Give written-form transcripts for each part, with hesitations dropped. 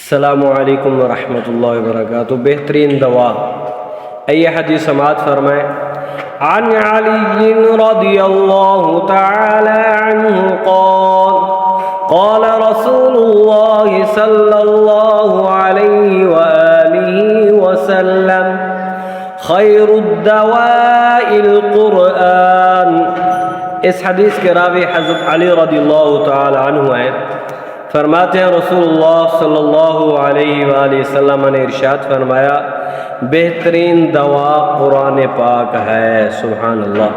السلام علیکم ورحمۃ اللہ وبرکاتہ۔ بہترین دوا، یہ حدیث سماعت فرمائیں۔ عن علی رضی اللہ تعالی عنہ قال رسول اللہ صلی اللہ علیہ وآلہ وسلم خیر الدواء القرآن۔ اس حدیث کے راوی حضرت علی رضی اللہ تعالی عنہ ہیں۔ فرماتے ہیں رسول اللہ صلی اللہ علیہ وآلہ وسلم نے ارشاد فرمایا، بہترین دوا قرآن پاک ہے۔ سبحان اللہ۔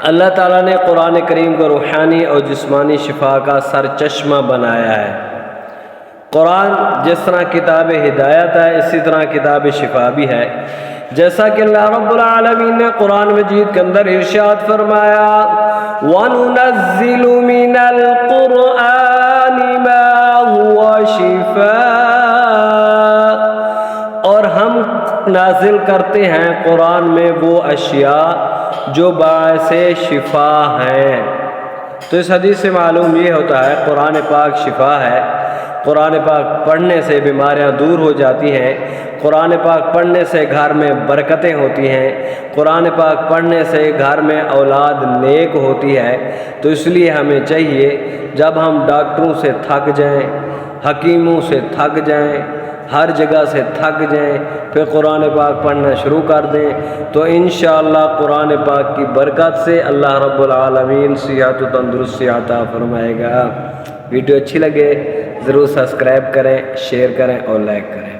اللہ تعالیٰ نے قرآن کریم کو روحانی اور جسمانی شفا کا سرچشمہ بنایا ہے۔ قرآن جس طرح کتاب ہدایت ہے، اسی طرح کتاب شفا بھی ہے۔ جیسا کہ اللہ رب العالمین نے قرآن مجید کے اندر ارشاد فرمایا، وَنُنَزِّلُ مِنَ الْقُرْآنِ مَا هُوَ شِفَاءٌ، اور ہم نازل کرتے ہیں قرآن میں وہ اشیاء جو باعث شفا ہیں۔ تو اس حدیث سے معلوم یہ ہوتا ہے قرآن پاک شفا ہے۔ قرآن پاک پڑھنے سے بیماریاں دور ہو جاتی ہیں۔ قرآن پاک پڑھنے سے گھر میں برکتیں ہوتی ہیں۔ قرآن پاک پڑھنے سے گھر میں اولاد نیک ہوتی ہے۔ تو اس لیے ہمیں چاہیے جب ہم ڈاکٹروں سے تھک جائیں، حکیموں سے تھک جائیں، ہر جگہ سے تھک جائیں، پھر قرآن پاک پڑھنا شروع کر دیں تو انشاءاللہ قرآن پاک کی برکت سے اللہ رب العالمین صحت و تندرستی عطا فرمائے گا۔ ویڈیو اچھی لگے ضرور سبسکرائب کریں، شیئر کریں اور لائک کریں۔